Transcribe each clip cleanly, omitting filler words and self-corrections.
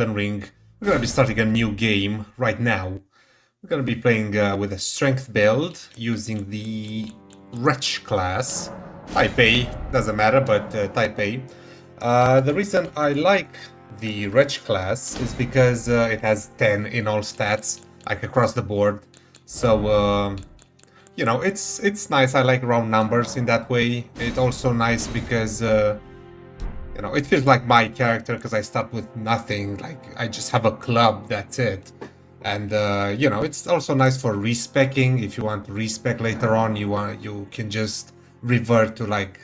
Elden Ring. We're gonna be starting a new game right now. We're gonna be playing with a strength build using the Wretch class. Type A, doesn't matter, but Type A. The reason I like the Wretch class is because it has 10 in all stats, like across the board. So, you know, it's nice. I like round numbers in that way. It's also nice because you know, it feels like my character because I start with nothing. Like, I just have a club, that's it. And, you know, it's also nice for respecking. If you want to respec later on, you can just revert to, like,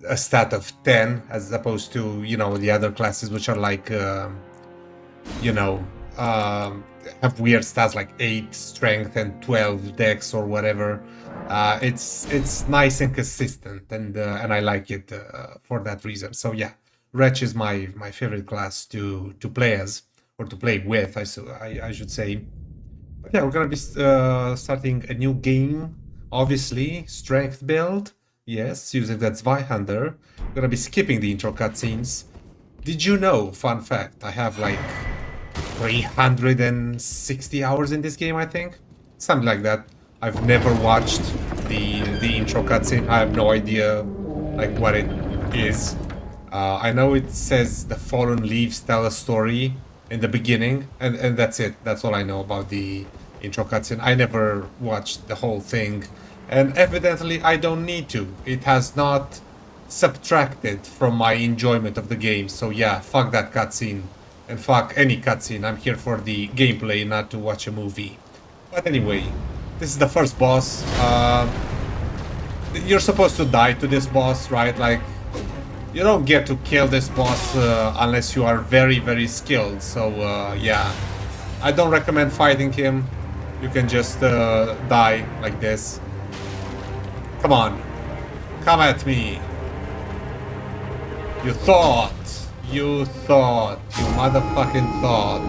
a stat of 10 as opposed to, you know, the other classes which are like, you know, have weird stats like 8 strength and 12 dex or whatever. It's nice and consistent, and I like it for that reason. So yeah, Wretch is my favorite class to play as, or to play with, I should say. But yeah, we're gonna be starting a new game. Obviously, strength build. Yes, using that Zweihander. We're gonna be skipping the intro cutscenes. Did you know? Fun fact: I have like 360 hours in this game, I think. Something like that. I've never watched the intro cutscene. I have no idea like what it is. I know it says the fallen leaves tell a story in the beginning, and that's it. That's all I know about the intro cutscene. I never watched the whole thing, and evidently I don't need to. It has not subtracted from my enjoyment of the game. So yeah, fuck that cutscene. And fuck any cutscene. I'm here for the gameplay, not to watch a movie. But anyway, this is the first boss. You're supposed to die to this boss, right? Like, you don't get to kill this boss unless you are very, very skilled. So, yeah. I don't recommend fighting him. You can just die like this. Come on. Come at me. You motherfucking thought.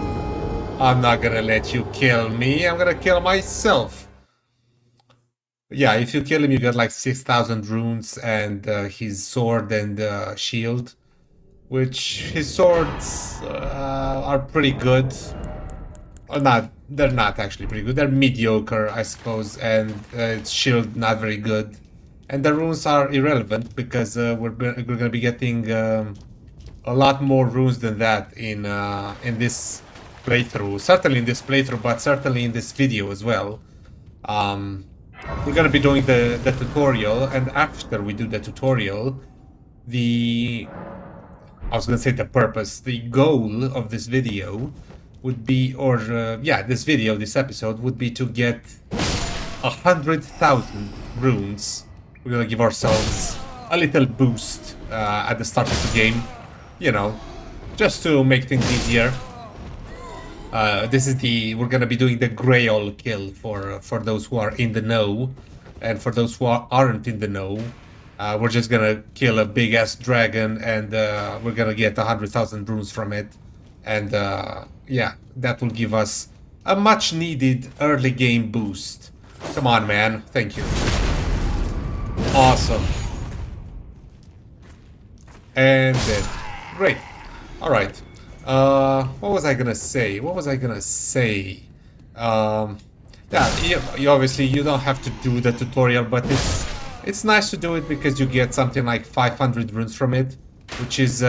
I'm not gonna let you kill me. I'm gonna kill myself. Yeah, if you kill him, you get like 6,000 runes and his sword and shield. Which, his swords are pretty good. Or not, they're not actually pretty good. They're mediocre, I suppose. And its shield, not very good. And the runes are irrelevant because we're gonna be getting a lot more runes than that in this playthrough. Certainly in this playthrough, but certainly in this video as well. We're gonna be doing the tutorial, and after we do the tutorial, I was gonna say the purpose, the goal of this video would be, or yeah, this episode would be to get 100,000 runes. We're gonna give ourselves a little boost at the start of the game. You know, just to make things easier. We're gonna be doing the Grail kill for those who are in the know, and for those who aren't in the know, we're just gonna kill a big ass dragon, and we're gonna get 100,000 runes from it, and yeah, that will give us a much needed early game boost. Come on, man! Thank you. Awesome. And then. Great. Alright. What was I gonna say? Yeah, you obviously you don't have to do the tutorial, but it's nice to do it because you get something like 500 runes from it, which is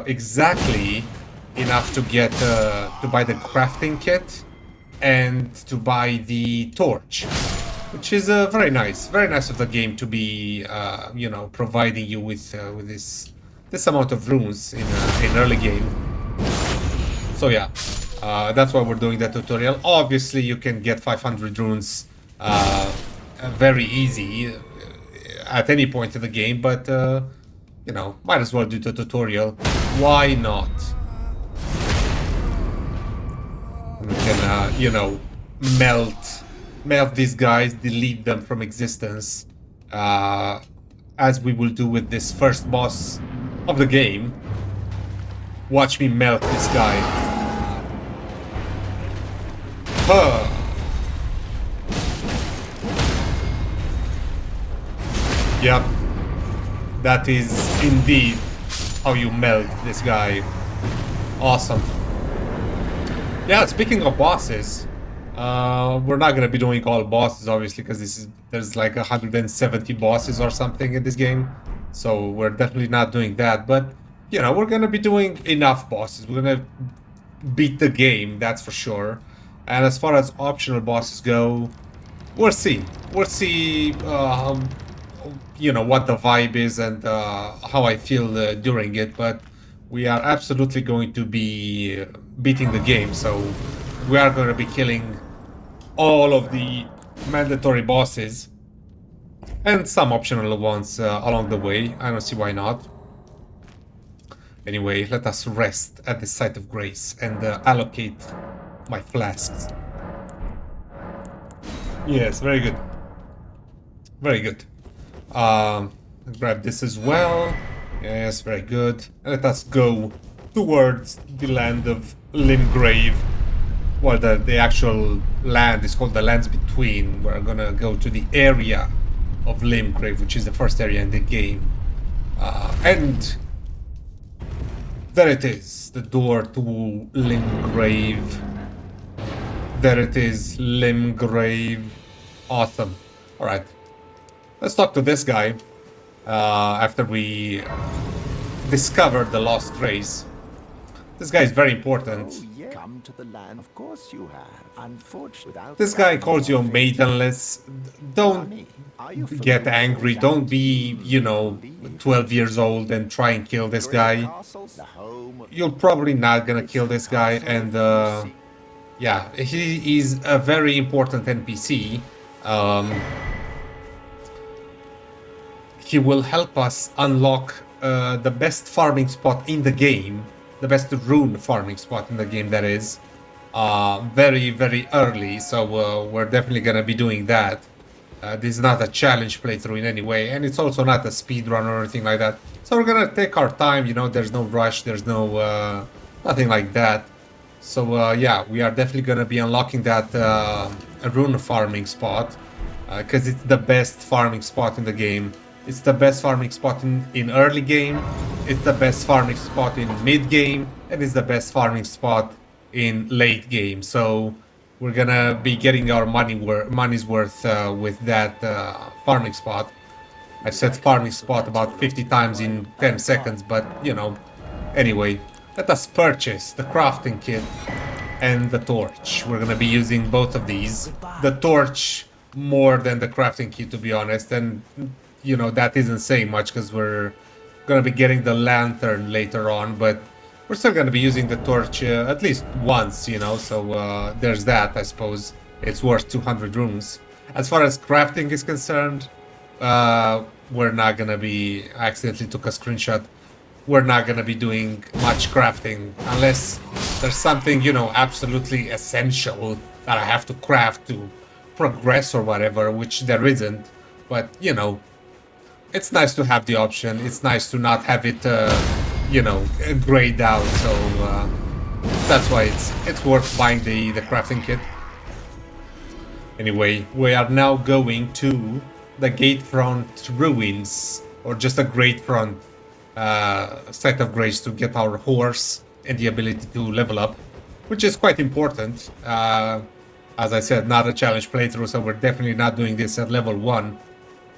exactly enough to get to buy the crafting kit and to buy the torch, which is very nice of the game to be you know, providing you with this amount of runes in early game. So yeah, that's why we're doing that tutorial. Obviously, you can get 500 runes very easy at any point in the game, but you know, might as well do the tutorial. Why not? We can, you know, melt these guys, delete them from existence, as we will do with this first boss of the game. Watch me melt this guy. Huh. Yep. That is indeed how you melt this guy. Awesome. Yeah, speaking of bosses, we're not gonna be doing all bosses, obviously, because there's like 170 bosses or something in this game. So we're definitely not doing that. But, you know, we're gonna be doing enough bosses. We're gonna beat the game, that's for sure. And as far as optional bosses go, we'll see. We'll see, you know, what the vibe is and how I feel during it. But we are absolutely going to be beating the game. So we are going to be killing all of the mandatory bosses and some optional ones along the way. I don't see why not. Anyway, let us rest at the site of grace and allocate my flasks. Yes, very good. Very good. Grab this as well. Yes, very good. Let us go towards the land of Limgrave. Well, the actual land is called the Lands Between. We're gonna go to the area of Limgrave, which is the first area in the game. And there it is, the door to Limgrave. There it is, Limgrave. Awesome. Alright. Let's talk to this guy after we discover the lost grace. This guy is very important. Oh, yeah. Come to the land. Of course you have. Unfortunately, This guy calls you maidenless. Don't get angry. Don't be, you know, 12 years old and try and kill this guy. You're probably not gonna kill this guy, and yeah, he is a very important NPC. He will help us unlock the best farming spot in the game, the best rune farming spot in the game, that is, very, very early, so we're definitely gonna be doing that. This is not a challenge playthrough in any way, and it's also not a speed run or anything like that. So we're gonna take our time, you know, there's no rush, there's no, nothing like that. So yeah, we are definitely gonna be unlocking that rune farming spot, because it's the best farming spot in the game. It's the best farming spot in early game, it's the best farming spot in mid game, and it's the best farming spot in late game. So we're gonna be getting our money's worth with that farming spot. I've said farming spot about 50 times in 10 seconds, but you know. Anyway, let us purchase the crafting kit and the torch. We're gonna be using both of these. The torch more than the crafting kit, to be honest, and you know, that isn't saying much because we're gonna be getting the lantern later on, but we're still gonna be using the torch at least once, you know, so there's that, I suppose. It's worth 200 runes. As far as crafting is concerned, we're not gonna be... I accidentally took a screenshot. We're not gonna be doing much crafting unless there's something, you know, absolutely essential that I have to craft to progress or whatever, which there isn't. But, you know, it's nice to have the option. It's nice to not have it, you know, grayed out. So that's why it's worth buying the crafting kit. Anyway, we are now going to the Gatefront Ruins, or just a Gatefront site of grace, to get our horse and the ability to level up, which is quite important. As I said, not a challenge playthrough, so we're definitely not doing this at level 1.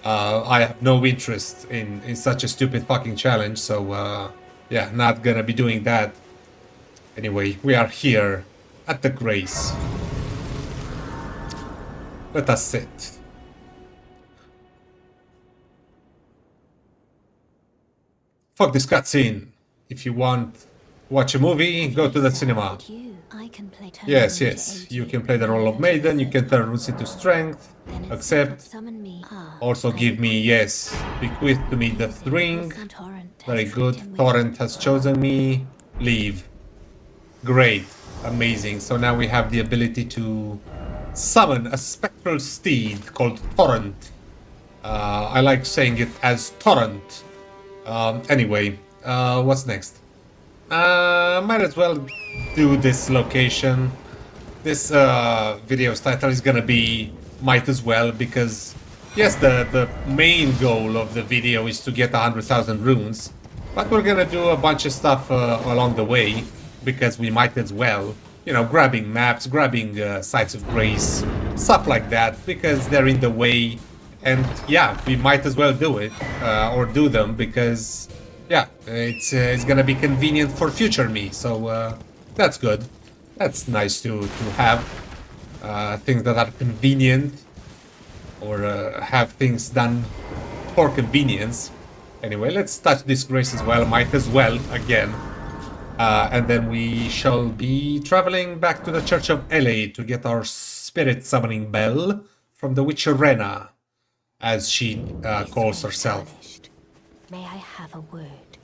I have no interest in such a stupid fucking challenge, so yeah, not gonna be doing that. Anyway, we are here at the Grace. Let us sit. Fuck this cutscene. If you want watch a movie, go to the cinema. Yes, yes, you can play the role of maiden, you can turn runes into strength, accept, also give me, yes, bequeath to me the ring, very good, Torrent has chosen me, leave, great, amazing. So now we have the ability to summon a spectral steed called Torrent. I like saying it as Torrent. Anyway, what's next? Might as well do this location. This video's title is gonna be might as well, because yes, the main goal of the video is to get 100,000 runes, but we're gonna do a bunch of stuff along the way, because we might as well. you know, grabbing maps, grabbing sites of grace, stuff like that, because they're in the way. And yeah, we might as well do it or do them because yeah, it's gonna be convenient for future me. So that's good. That's nice to have things that are convenient or have things done for convenience. Anyway, let's touch this grace as well. Might as well again. And then we shall be traveling back to the Church of LA to get our spirit summoning bell from the Witch Arena, as she calls herself. Tarnished. May I have a word?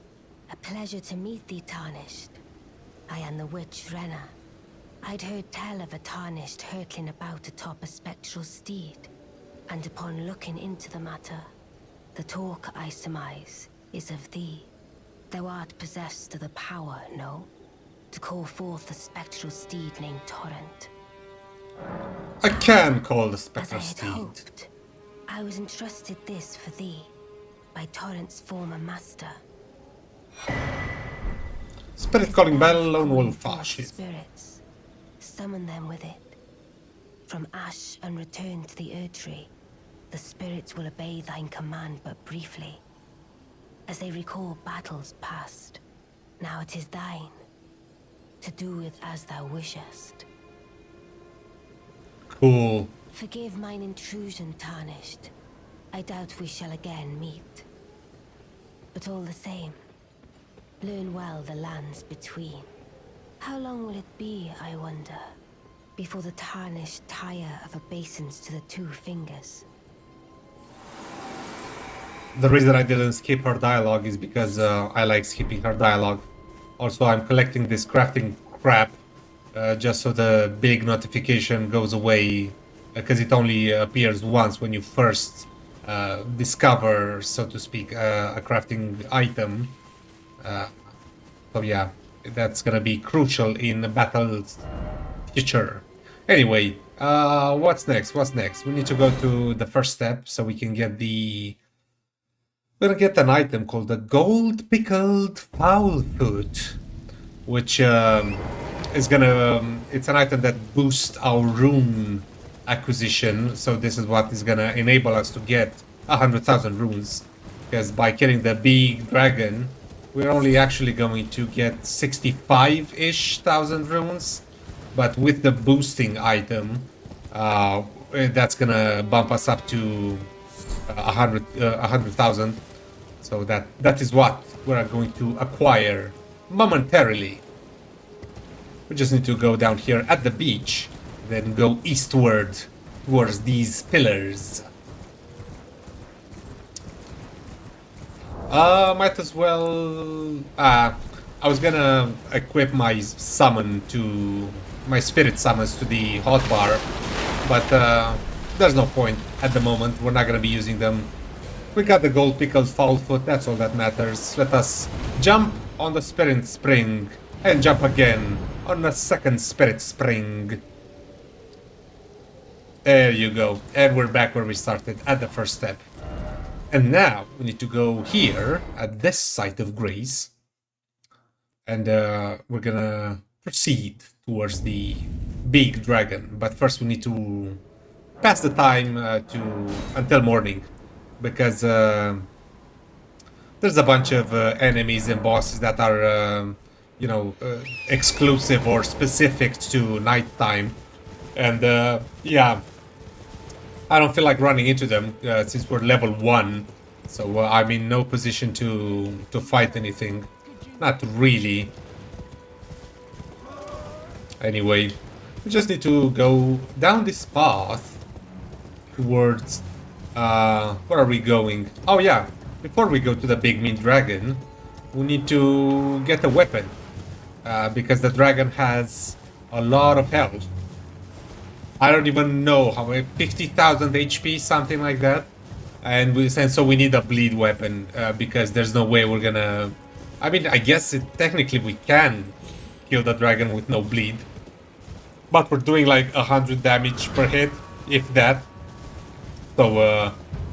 A pleasure to meet thee, Tarnished. I am the witch Rena. I'd heard tell of a Tarnished hurtling about atop a spectral steed, and upon looking into the matter, the talk, I surmise, is of thee. Thou art possessed of the power, no? To call forth a spectral steed named Torrent. I can call the As I spectral had steed. hoped, I was entrusted this for thee by Torrent's former master. Spirit calling bell, lone Calling wolf forth fascist. spirits. Summon them with it. From ash and return to the Erdtree, the spirits will obey thine command but briefly. As they recall battles past, now it is thine, to do with as thou wishest. Cool. Forgive mine intrusion, Tarnished. I doubt we shall again meet. But all the same, learn well the lands between. How long will it be, I wonder, before the Tarnished tire of obeisance to the two fingers? The reason I didn't skip her dialogue is because I like skipping her dialogue. Also, I'm collecting this crafting crap just so the big notification goes away, because it only appears once when you first discover, so to speak, a crafting item. So yeah, that's gonna be crucial in the battle's future. Anyway, what's next? What's next? We need to go to the first step so we can get the... We're gonna get an item called the Gold Pickled Foul Foot, which is gonna... it's an item that boosts our rune acquisition, so this is what is gonna enable us to get 100,000 runes, because by killing the big dragon, we're only actually going to get 65-ish thousand runes, but with the boosting item, that's gonna bump us up to 100,000. So that is what we're going to acquire momentarily. We just need to go down here at the beach, then go eastward towards these pillars. Might as well... I was gonna equip my summon to... my spirit summons to the hotbar, but there's no point at the moment. We're not gonna be using them. We got the gold pickled foul foot, that's all that matters. Let us jump on the spirit spring and jump again on the second spirit spring. There you go. And we're back where we started at the first step. And now we need to go here at this site of grace. And we're gonna proceed towards the big dragon. But first we need to pass the time until morning. Because there's a bunch of enemies and bosses that are, you know, exclusive or specific to nighttime. And yeah, I don't feel like running into them since we're level 1. So I'm in no position to fight anything. Not really. Anyway, we just need to go down this path towards... where are we going? Oh yeah, before we go to the big mean dragon, we need to get a weapon. Because the dragon has a lot of health. I don't even know how many, 50,000 HP, something like that. And so we need a bleed weapon, because there's no way we're gonna... I mean, I guess technically we can kill the dragon with no bleed. But we're doing like 100 damage per hit, if that. So,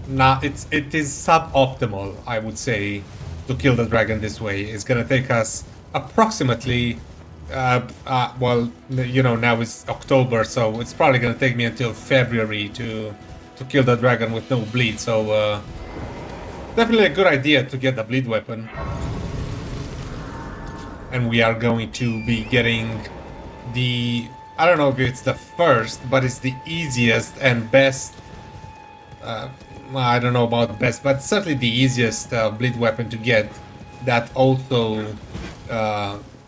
it is suboptimal, I would say, to kill the dragon this way. It's gonna take us approximately Well, you know, now it's October, so it's probably gonna take me until February to kill the dragon with no bleed. So definitely a good idea to get the bleed weapon. And we are going to be getting the, I don't know if it's the first, but it's the easiest and best. I don't know about best, but certainly the easiest bleed weapon to get. That also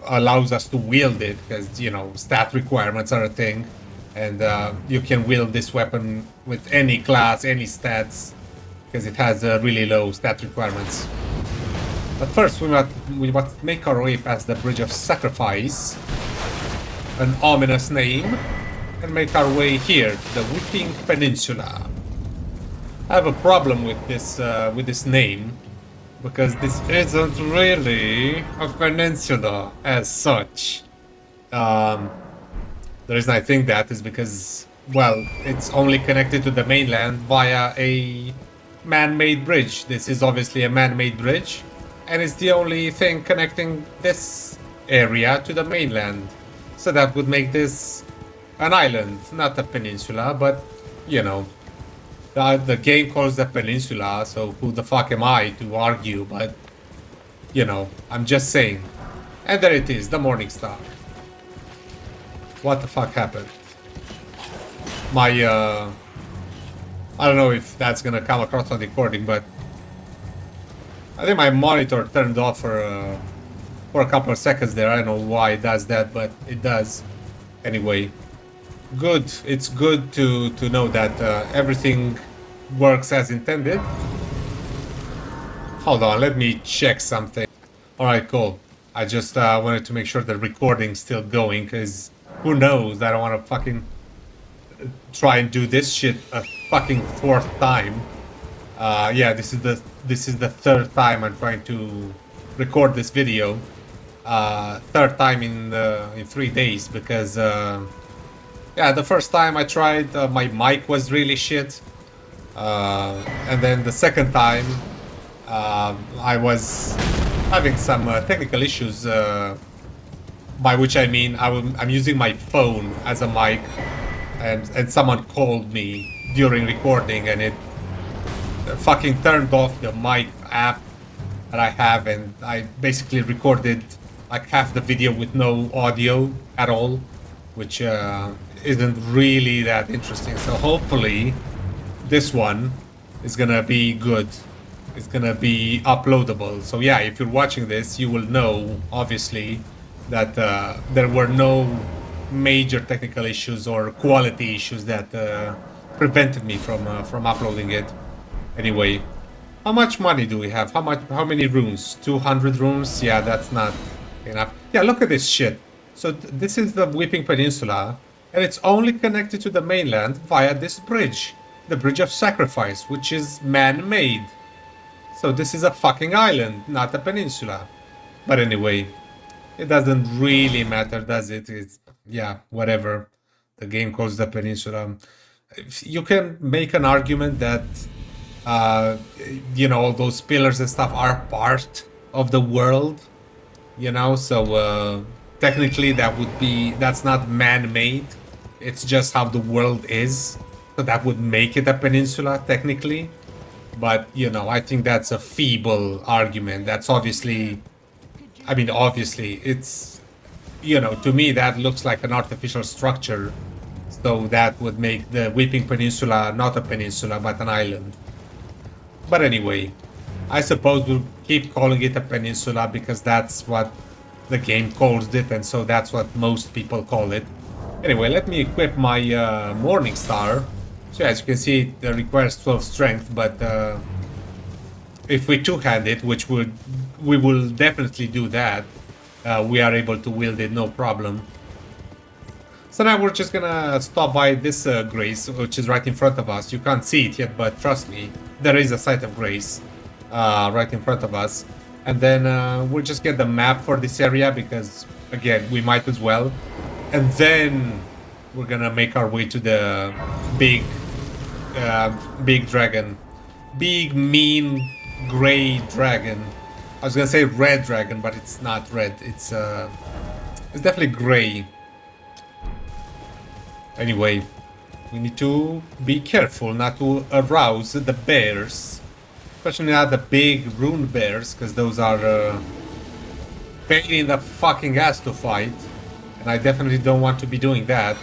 allows us to wield it, because, you know, stat requirements are a thing, and you can wield this weapon with any class, any stats, because it has really low stat requirements. But first, we must make our way past the Bridge of Sacrifice, an ominous name, and make our way here to the Weeping Peninsula. I have a problem with this name, because this isn't really a peninsula as such. The reason I think that is because, well, it's only connected to the mainland via a man-made bridge. This is obviously a man-made bridge, and it's the only thing connecting this area to the mainland. So that would make this an island, not a peninsula, but, you know, the game calls the peninsula, so who the fuck am I to argue? But, you know, I'm just saying. And there it is, the Morning Star. What the fuck happened? My, I don't know if that's gonna come across on the recording, but I think my monitor turned off for a couple of seconds there. I don't know why it does that, but it does. Anyway. Good. It's good to know that everything works as intended. Hold on, let me check something. Alright, cool. I just wanted to make sure the recording's still going, because who knows, I don't want to fucking try and do this shit a fucking fourth time. Yeah, this is the third time I'm trying to record this video. Third time in 3 days, because yeah, the first time I tried, my mic was really shit. And then the second time, I was having some technical issues, by which I mean I'm using my phone as a mic, and someone called me during recording, and it fucking turned off the mic app that I have, and I basically recorded like half the video with no audio at all, which isn't really that interesting. So hopefully this one is gonna be good. It's gonna be uploadable. So yeah, if you're watching this, you will know, obviously, that there were no major technical issues or quality issues that prevented me from uploading it. Anyway, how much money do we have? How many rooms? 200 rooms? Yeah, that's not enough. Yeah, look at this shit. So this is the Weeping Peninsula, and it's only connected to the mainland via this bridge. The Bridge of Sacrifice, which is man-made. So this is a fucking island, not a peninsula. But anyway, it doesn't really matter, does it? It's, yeah, whatever. The game calls the peninsula. You can make an argument that, you know, all those pillars and stuff are part of the world, you know, so technically that's not man-made. It's just how the world is. So that would make it a peninsula, technically. But, you know, I think that's a feeble argument. That's obviously, I mean, obviously, it's, you know, to me that looks like an artificial structure. So that would make the Weeping Peninsula not a peninsula, but an island. But anyway, I suppose we'll keep calling it a peninsula because that's what the game calls it, and so that's what most people call it. Anyway, let me equip my Morning Star. So as you can see, it requires 12 strength, but if we two-hand it, which we will definitely do that, we are able to wield it no problem. So now we're just gonna stop by this grace, which is right in front of us. You can't see it yet, but trust me, there is a site of grace right in front of us. And then we'll just get the map for this area because, again, we might as well. And then we're gonna make our way to the big dragon. Big, mean, gray dragon. I was gonna say red dragon, but it's not red. It's It's definitely gray. Anyway, we need to be careful not to arouse the bears. Especially not the big rune bears, because those are pain in the fucking ass to fight. And I definitely don't want to be doing that.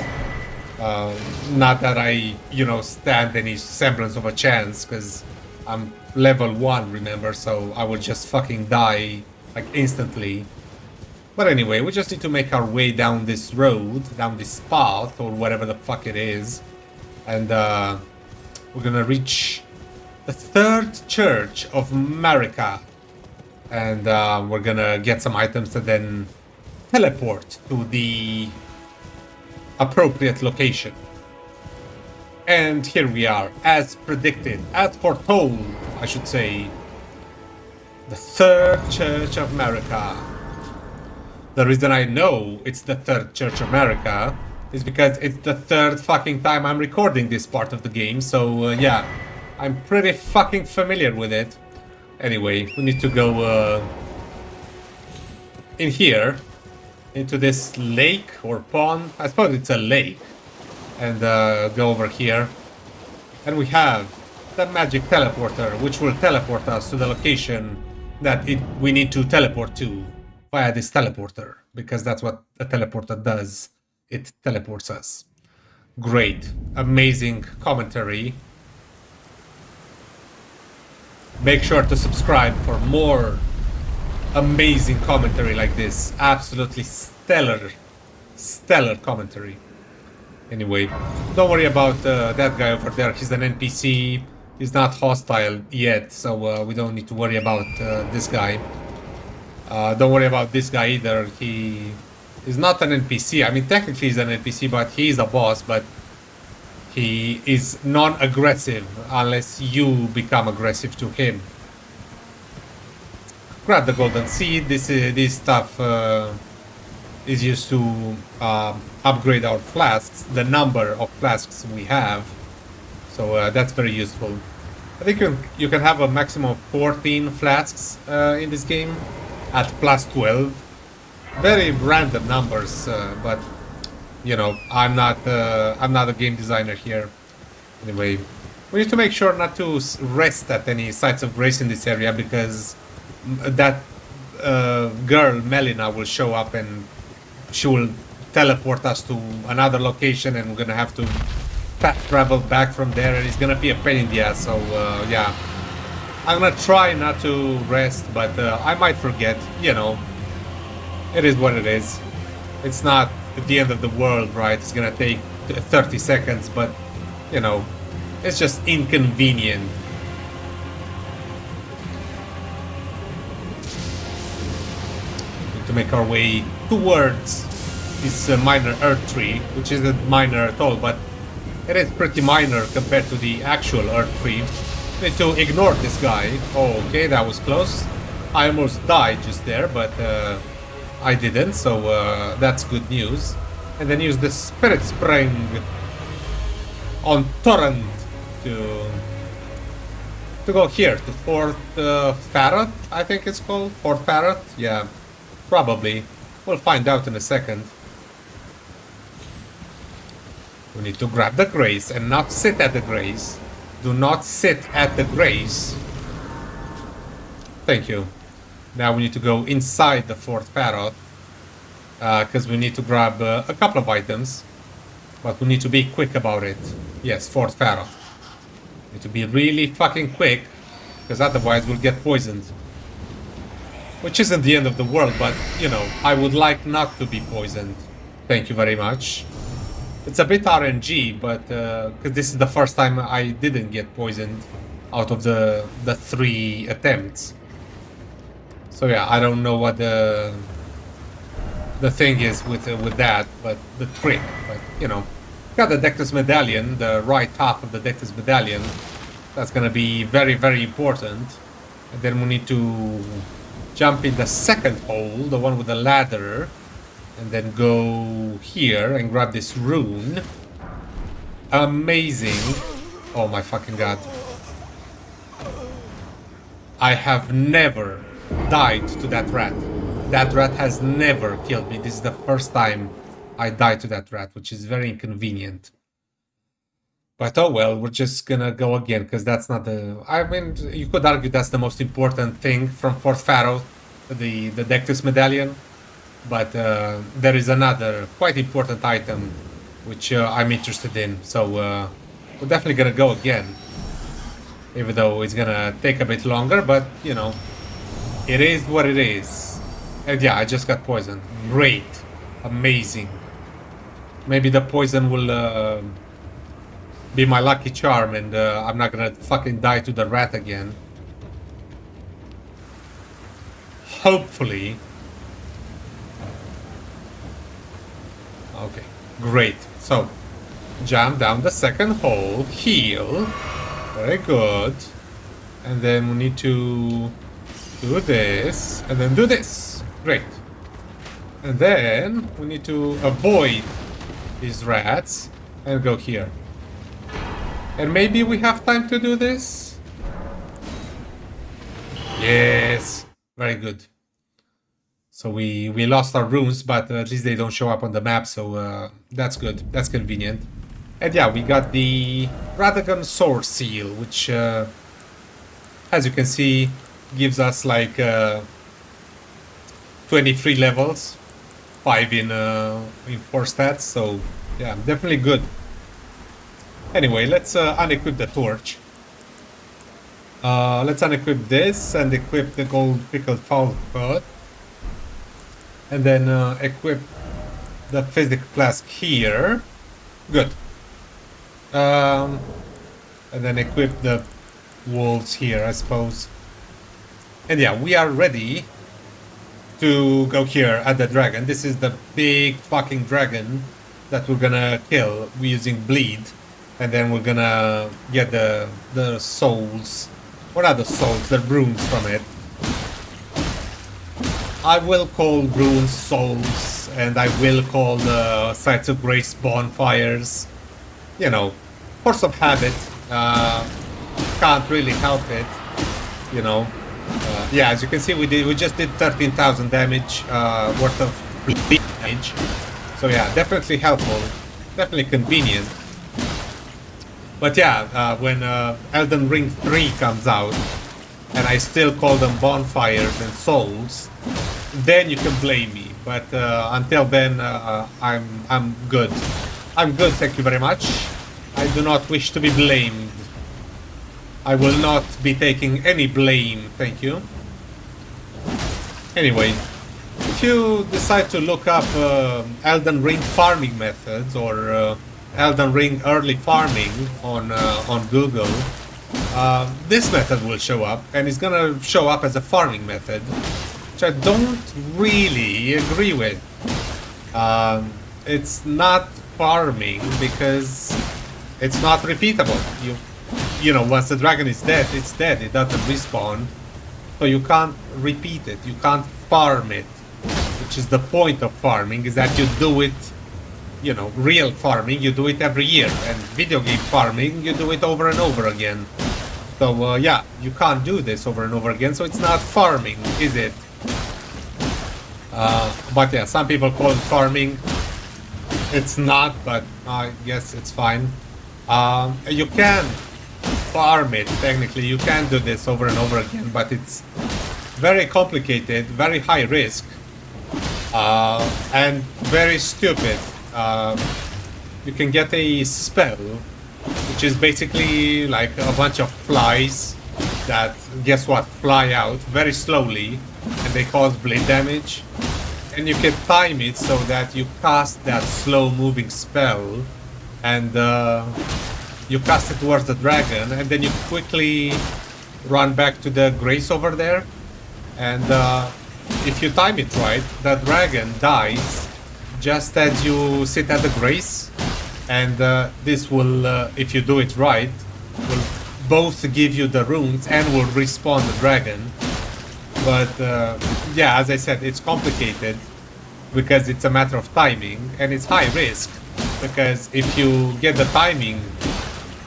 Not that I, you know, stand any semblance of a chance, because I'm level 1, remember, so I will just fucking die, like, instantly. But anyway, we just need to make our way down this road, down this path, or whatever the fuck it is. And we're gonna reach the third church of Marika. And we're gonna get some items and then teleport to the appropriate location. And here we are, as predicted, as foretold, I should say. The third church of Marika. The reason I know it's the third church of Marika is because it's the third fucking time I'm recording this part of the game, so yeah, I'm pretty fucking familiar with it. Anyway, we need to go in here, into this lake or pond. I suppose it's a lake. And go over here. And we have the magic teleporter, which will teleport us to the location that we need to teleport to via this teleporter. Because that's what a teleporter does. It teleports us. Great. Amazing commentary. Make sure to subscribe for more amazing commentary like this. Absolutely stellar commentary. Anyway, don't worry about that guy over there. He's an NPC. He's not hostile yet, so we don't need to worry about this guy. Don't worry about this guy either. He is not an NPC. I mean, technically he's an NPC, but he's a boss, but he is non-aggressive unless you become aggressive to him. Grab the golden seed. This stuff is used to upgrade our flasks, the number of flasks we have. So that's very useful. I think you can have a maximum of 14 flasks in this game at plus 12. Very random numbers, but you know, I'm not a game designer here. Anyway, we need to make sure not to rest at any sites of grace in this area, because that girl Melina will show up and she will teleport us to another location, and we're gonna have to fast travel back from there, and it's gonna be a pain in the ass. So yeah, I'm gonna try not to rest, but I might forget. You know, it is what it is. It's not the end of the world, right? It's gonna take 30 seconds, but you know, it's just inconvenient. To make our way towards this minor earth tree, which isn't minor at all, but it is pretty minor compared to the actual earth tree. Need to ignore this guy. Oh, okay, that was close. I almost died just there, but I didn't, so that's good news. And then use the Spirit Spring on Torrent to go here, to Fort Farroth, I think it's called. Fort Farroth? Yeah, probably. We'll find out in a second. We need to grab the grace and not sit at the grace. Do not sit at the grace. Thank you. Now we need to go inside the Fort Farroth, because we need to grab a couple of items, but we need to be quick about it. Yes, Fort Farroth. Need to be really fucking quick, because otherwise we'll get poisoned. Which isn't the end of the world, but, you know, I would like not to be poisoned. Thank you very much. It's a bit RNG, but because this is the first time I didn't get poisoned out of the 3 attempts. So yeah, I don't know what the thing is with that, but the trick. But you know, got the Dectus Medallion, the right half of the Dectus Medallion. That's gonna be very, very important. And then we need to jump in the second hole, the one with the ladder, and then go here and grab this rune. Amazing. Oh my fucking god. I have never died to that rat. That rat has never killed me. This is the first time I died to that rat, which is very inconvenient. But oh well, we're just gonna go again, because that's not the... I mean, you could argue that's the most important thing from Fort Pharaoh, the Dectus Medallion. But there is another quite important item which I'm interested in. So we're definitely gonna go again. Even though it's gonna take a bit longer, but you know, it is what it is. And yeah, I just got poisoned. Great. Amazing. Maybe the poison will be my lucky charm and I'm not gonna fucking die to the rat again. Hopefully. Okay, great. So, jump down the second hole, heal. Very good. And then we need to do this, and then do this. Great. And then we need to avoid these rats and go here. And maybe we have time to do this? Yes. Very good. So we lost our runes, but at least they don't show up on the map, so that's good. That's convenient. And yeah, we got the Radagon Sword Seal, which, as you can see, gives us like 23 levels, 5 in 4 stats, so yeah, definitely good. Anyway, let's unequip the torch. Let's unequip this and equip the gold pickled fowl pot. And then equip the physical flask here. Good. And then equip the wolves here, I suppose. And yeah, we are ready to go here at the dragon. This is the big fucking dragon that we're gonna kill using bleed. And then we're gonna get the souls. What are the souls? The runes from it. I will call runes souls, and I will call the sites of grace bonfires. You know, force of habit. Can't really help it. You know. Yeah, as you can see, we just did 13,000 damage worth of bleed damage. So yeah, definitely helpful, definitely convenient. But yeah, when Elden Ring 3 comes out, and I still call them bonfires and souls, then you can blame me. But until then, I'm good. I'm good, thank you very much. I do not wish to be blamed. I will not be taking any blame, thank you. Anyway, if you decide to look up Elden Ring farming methods or Elden Ring early farming on Google, this method will show up, and it's gonna show up as a farming method, which I don't really agree with. It's not farming because it's not repeatable. You know, once the dragon is dead, it's dead. It doesn't respawn, so you can't repeat it. You can't farm it, which is the point of farming. Is that you do it. You know, real farming, you do it every year, and video game farming, you do it over and over again. So yeah, you can't do this over and over again, so it's not farming, is it? But yeah, some people call it farming. It's not, but I guess it's fine. You can farm it, technically, you can do this over and over again, but it's very complicated, very high risk, and very stupid. You can get a spell, which is basically like a bunch of flies that, guess what, fly out very slowly, and they cause bleed damage. And you can time it so that you cast that slow moving spell, and you cast it towards the dragon, and then you quickly run back to the grace over there, and if you time it right, the dragon dies just as you sit at the grace, and this will, if you do it right, will both give you the runes and will respawn the dragon. But yeah, as I said, it's complicated because it's a matter of timing, and it's high risk because if you get the timing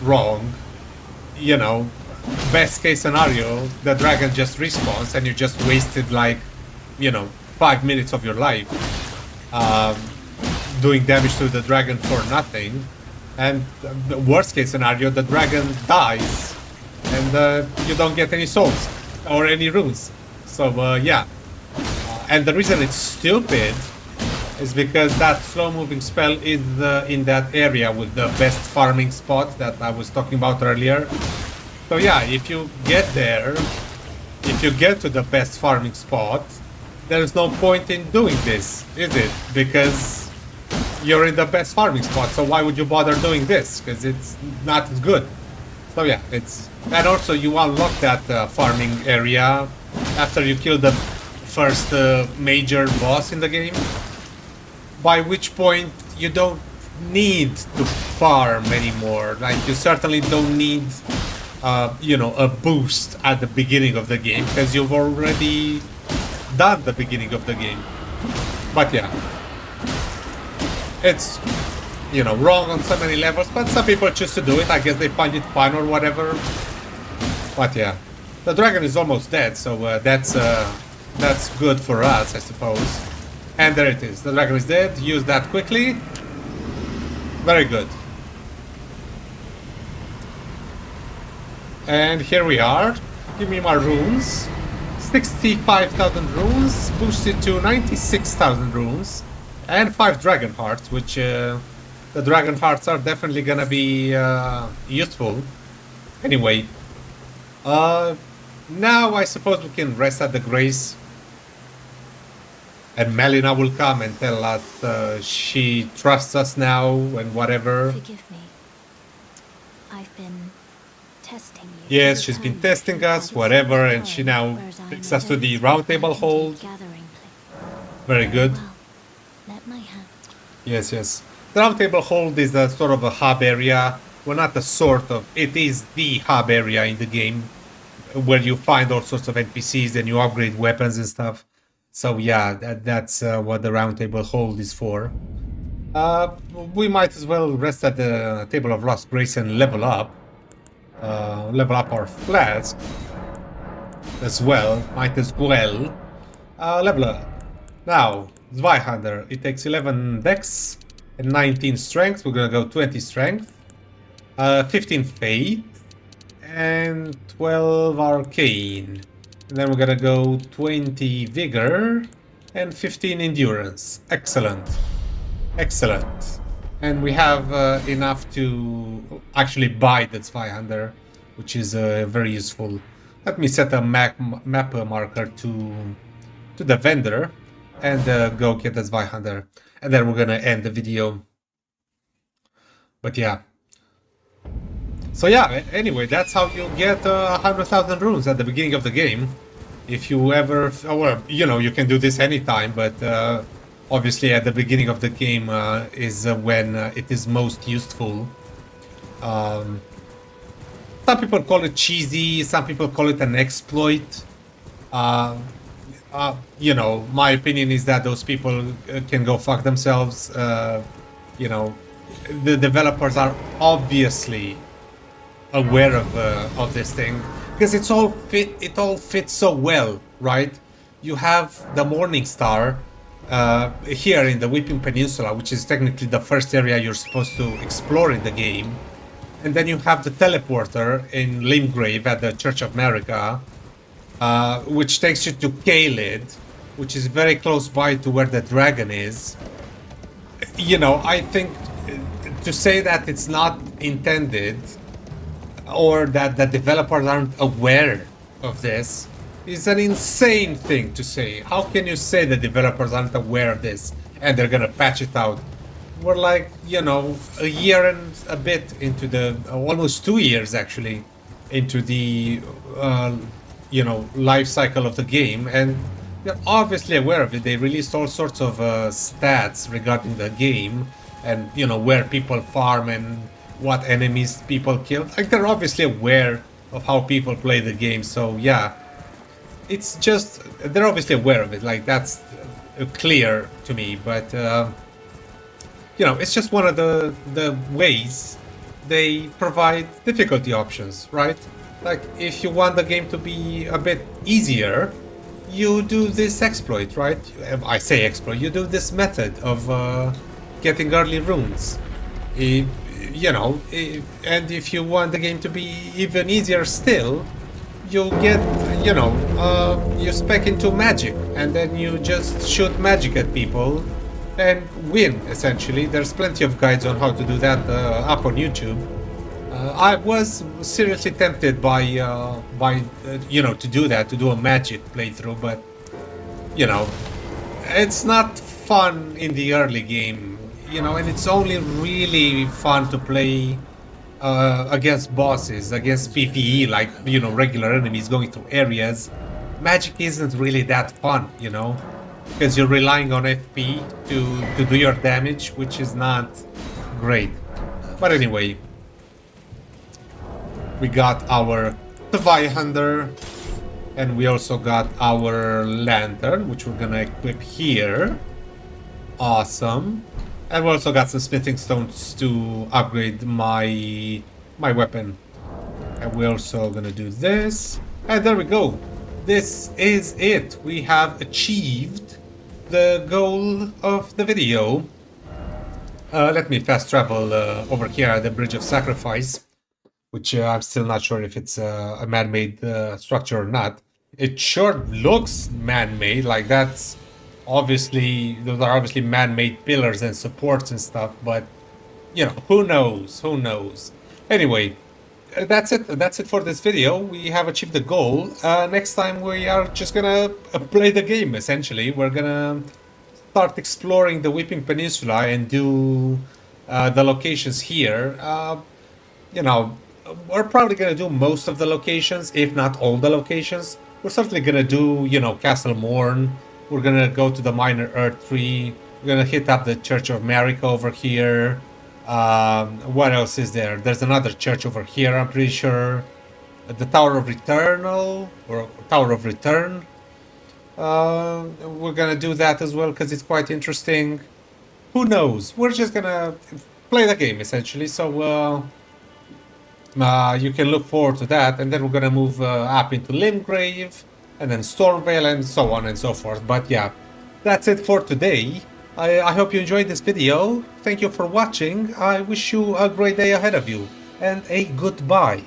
wrong, you know, best case scenario, the dragon just respawns and you just wasted like, you know, 5 minutes of your life doing damage to the dragon for nothing. And the worst case scenario, the dragon dies and you don't get any souls or any runes. So yeah. And the reason it's stupid is because that slow-moving spell is in that area with the best farming spot that I was talking about earlier. So yeah, if you get there, if you get to the best farming spot, there's no point in doing this, is it? Because you're in the best farming spot, so why would you bother doing this? Because it's not as good. So yeah, it's... And also you unlock that farming area after you kill the first major boss in the game. By which point you don't need to farm anymore. Like, you certainly don't need, you know, a boost at the beginning of the game, because you've already done the beginning of the game. But yeah, it's, you know, wrong on so many levels, but some people choose to do it. I guess they find it fun or whatever. But yeah, the dragon is almost dead, so that's good for us, I suppose. And there it is. The dragon is dead. Use that quickly. Very good. And here we are. Give me my runes. 65,000 runes. Boosted to 96,000 runes. And 5 dragon hearts, which the dragon hearts are definitely gonna be useful. Anyway. Now I suppose we can rest at the grace. And Melina will come and tell us she trusts us now and whatever. Forgive me. I've been testing you. Yes, she's been testing us, whatever, and she now takes us to the round table hold. Very good. Well, let my hand. Yes, yes. The round table hold is a sort of a hub area. Well, not a sort of, it is the hub area in the game where you find all sorts of NPCs and you upgrade weapons and stuff. So yeah, that's what the round table hold is for. We might as well rest at the table of lost grace and level up. Level up our flask as well. Might as well. Level up. Now, Zweihander. It takes 11 dex and 19 strength. We're gonna go 20 strength. 15 faith. And 12 arcane. And then we're gonna go 20 vigor and 15 endurance. Excellent. Excellent. And we have enough to actually buy the Zweihander, which is very useful. Let me set a map marker to the vendor and go get the Zweihander. And then we're gonna end the video. But yeah. So yeah, anyway, that's how you get 100,000 runes at the beginning of the game. If you ever, well, you know, you can do this anytime, but obviously at the beginning of the game is when it is most useful. Some people call it cheesy, some people call it an exploit. You know, my opinion is that those people can go fuck themselves. You know, the developers are obviously aware of this thing because it all fits so well, right? You have the Morning Star here in the Weeping Peninsula, which is technically the first area you're supposed to explore in the game, and then you have the teleporter in Limgrave at the Church of Marika, which takes you to Caelid, which is very close by to where the dragon is. You know, I think to say that it's not intended or that the developers aren't aware of this is an insane thing to say. How can you say the developers aren't aware of this and they're gonna patch it out? We're like, you know, a year and a bit into the, almost 2 years actually, into the, you know, life cycle of the game, and they're obviously aware of it. They released all sorts of stats regarding the game and, you know, where people farm and what enemies people kill. Like, they're obviously aware of how people play the game, so yeah. It's just, they're obviously aware of it, like, that's clear to me, but, you know, it's just one of the ways they provide difficulty options, right? Like, if you want the game to be a bit easier, you do this exploit, right? I say exploit, you do this method of getting early runes. You know, and if you want the game to be even easier still, you get, you know, you spec into magic, and then you just shoot magic at people and win, essentially. There's plenty of guides on how to do that up on YouTube. I was seriously tempted by you know, to do that, to do a magic playthrough, but, you know, it's not fun in the early game, you know, and it's only really fun to play against bosses, against PvE, like, you know, regular enemies going through areas. Magic isn't really that fun, you know, because you're relying on FP to do your damage, which is not great. But anyway, we got our Zweihander, and we also got our lantern, which we're gonna equip here. Awesome. And we also got some smithing stones to upgrade my weapon. And we're also gonna do this. And there we go. This is it. We have achieved the goal of the video. Let me fast travel over here at the Bridge of Sacrifice, which I'm still not sure if it's a man-made structure or not. It sure looks man-made, like that's obviously, those are obviously man-made pillars and supports and stuff, but, you know, who knows, who knows. Anyway, that's it for this video. We have achieved the goal. Next time we are just gonna play the game, essentially. We're gonna start exploring the Weeping Peninsula and do the locations here. You know, we're probably gonna do most of the locations, if not all the locations. We're certainly gonna do, you know, Castle Morn. We're gonna go to the Minor Earth Tree. We're gonna hit up the Church of Marika over here. What else is there? There's another church over here, I'm pretty sure. The Tower of Returnal, or Tower of Return. We're gonna do that as well, because it's quite interesting. Who knows? We're just gonna play the game, essentially. So, you can look forward to that, and then we're gonna move up into Limgrave, and then Stormvale, and so on and so forth. But yeah, that's it for today. I hope you enjoyed this video. Thank you for watching. I wish you a great day ahead of you, and a goodbye.